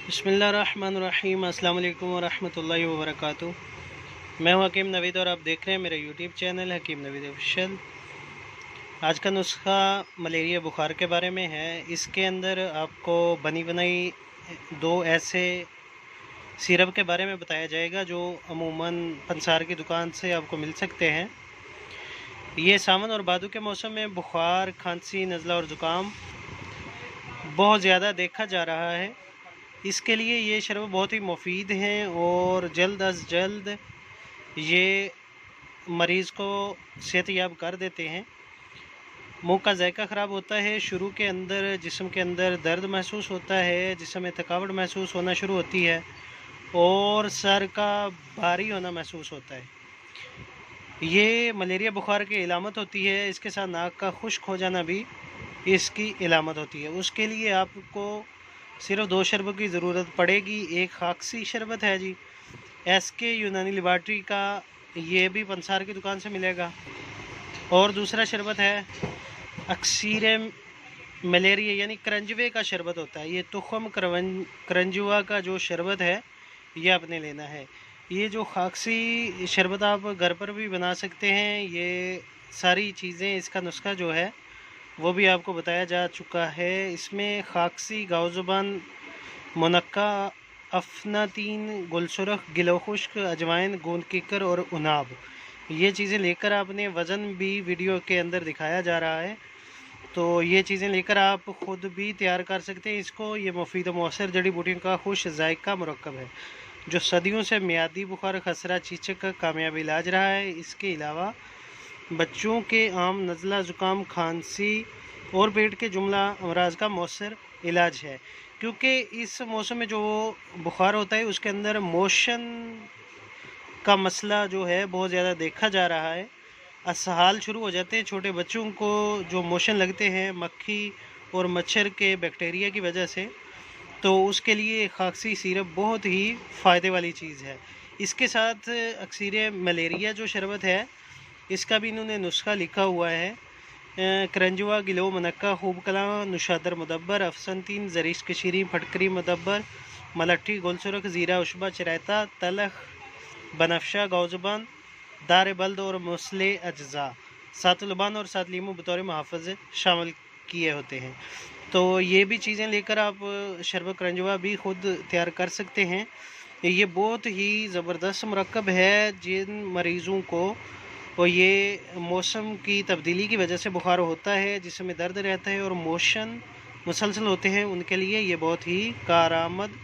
बिस्मिल्लाहिर्रहमानिर्रहीम। अस्सलाम वालेकुम वरहमतुल्लाहि वबरकातुहू। मैं हूं हकीम नवीद और आप देख रहे हैं मेरा यूट्यूब चैनल हकीम नवीद ऑफिशियल। आज का नुस्खा मलेरिया बुखार के बारे में है। इसके अंदर आपको बनी बनाई दो ऐसे सिरप के बारे में बताया जाएगा जो अमूमन पंसार की दुकान से आपको मिल सकते हैं। ये सावन और भादों के मौसम में बुखार, खांसी, नज़ला और ज़ुकाम बहुत ज़्यादा देखा जा रहा है। इसके लिए ये शरबत बहुत ही मुफीद हैं और जल्द अज जल्द ये मरीज़ को सेहतयाब कर देते हैं। मुंह का जायका ख़राब होता है, शुरू के अंदर जिस्म के अंदर दर्द महसूस होता है, जिस्म में थकावट महसूस होना शुरू होती है और सर का भारी होना महसूस होता है। ये मलेरिया बुखार की इलामत होती है। इसके साथ नाक का खुश्क हो जाना भी इसकी इलामत होती है। उसके लिए आपको सिर्फ दो शरबत की ज़रूरत पड़ेगी। एक खाकसी शरबत है जी, SK यूनानी लेबॉरेटरी का, ये भी पंसार की दुकान से मिलेगा। और दूसरा शरबत है अक्सीर मलेरिया यानी करंजवे का शरबत होता है। ये तुखम करंजुआ का जो शरबत है ये आपने लेना है। ये जो खाकसी शरबत आप घर पर भी बना सकते हैं। ये सारी चीज़ें, इसका नुस्खा जो है वो भी आपको बताया जा चुका है। इसमें खाकसी, गाउजुबान, मुनक्का, अफनातीन, गुलसुरख, गिलो खुश्क, अजवाइन, गोंद कीकर और उनाब, ये चीज़ें लेकर आपने वज़न भी वीडियो के अंदर दिखाया जा रहा है, तो ये चीज़ें लेकर आप ख़ुद भी तैयार कर सकते हैं इसको। ये मुफीद और मौसर जड़ी बूटियों का खुश जायका मुरक्कब है जो सदियों से मियादी बुखार, खसरा, चीचक का कामयाब इलाज रहा है। इसके अलावा बच्चों के आम नज़ला, ज़ुकाम, खांसी और पेट के जुमला अमराज का मौसर इलाज है। क्योंकि इस मौसम में जो बुखार होता है उसके अंदर मोशन का मसला जो है बहुत ज़्यादा देखा जा रहा है। असहाल शुरू हो जाते हैं छोटे बच्चों को, जो मोशन लगते हैं मक्खी और मच्छर के बैक्टीरिया की वजह से, तो उसके लिए खाकसी सिरप बहुत ही फ़ायदे वाली चीज़ है। इसके साथ अक्सीर मलेरिया जो शरबत है इसका भी इन्होंने नुस्खा लिखा हुआ है। करंजुआ, गिलो, मनक्का, खूब कला, नुशादर मुदब्बर, अफसनतीन, जरीश कशीरी, फटकरी मुदब्बर, मलट्ठी, गुलसुरख, ज़ीरा, उशबा, चरायता, तलख, बनफशा, गौजुबान, दार बल्द और मुसले अज्जा, सात लुबान और सात लीमू बतौर मुहाफ़िज़ शामिल किए होते हैं। तो ये भी चीज़ें लेकर आप शरबत करंजुआ भी ख़ुद तैयार कर सकते हैं। ये बहुत ही ज़बरदस्त मुरक्कब है जिन मरीज़ों को और ये मौसम की तब्दीली की वजह से बुखार होता है, जिसमें दर्द रहता है और मोशन मुसलसल होते हैं, उनके लिए ये बहुत ही कारआमद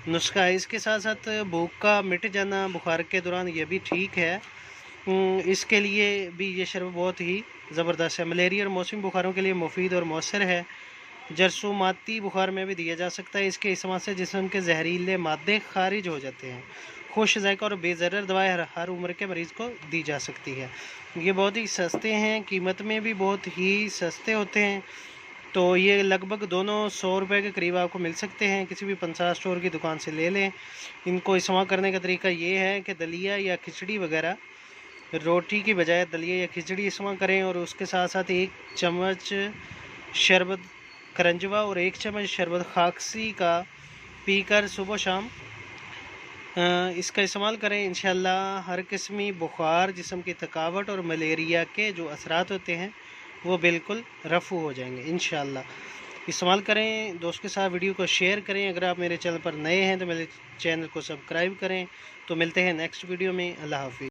नुस्खा है। इसके साथ साथ भूख का मिट जाना बुखार के दौरान ये भी ठीक है। इसके लिए भी ये शरबत बहुत ही ज़बरदस्त है। मलेरिया और मौसमी बुखारों के लिए मुफीद और मौसर है। जरसूमाती बुखार में भी दिया जा सकता है। इसके इस्तेमाल से जिस्म के जहरीले मादे खारिज हो जाते हैं। खुश जायका और बेज़रर दवाएँ हर उम्र के मरीज़ को दी जा सकती है। ये बहुत ही सस्ते हैं, कीमत में भी बहुत ही सस्ते होते हैं। तो ये लगभग दोनों 100 रुपये के करीब आपको मिल सकते हैं। किसी भी पंसार स्टोर की दुकान से ले लें। इनको इस्तेमाल करने का तरीका ये है कि दलिया या खिचड़ी वगैरह, रोटी की बजाय दलिया या खिचड़ी इस्तेमाल करें और उसके साथ साथ 1 चम्मच शरबत करंजवा और 1 चम्मच शरबत खाकसी का पीकर सुबह शाम इसका इस्तेमाल करें। इंशाअल्लाह हर किस्मी बुखार, जिस्म की थकावट और मलेरिया के जो असरात होते हैं वो बिल्कुल रफ़ू हो जाएंगे इंशाअल्लाह। इस्तेमाल करें, दोस्त के साथ वीडियो को शेयर करें। अगर आप मेरे चैनल पर नए हैं तो मेरे चैनल को सब्सक्राइब करें। तो मिलते हैं नेक्स्ट वीडियो में। अल्लाह हाफ़िज़।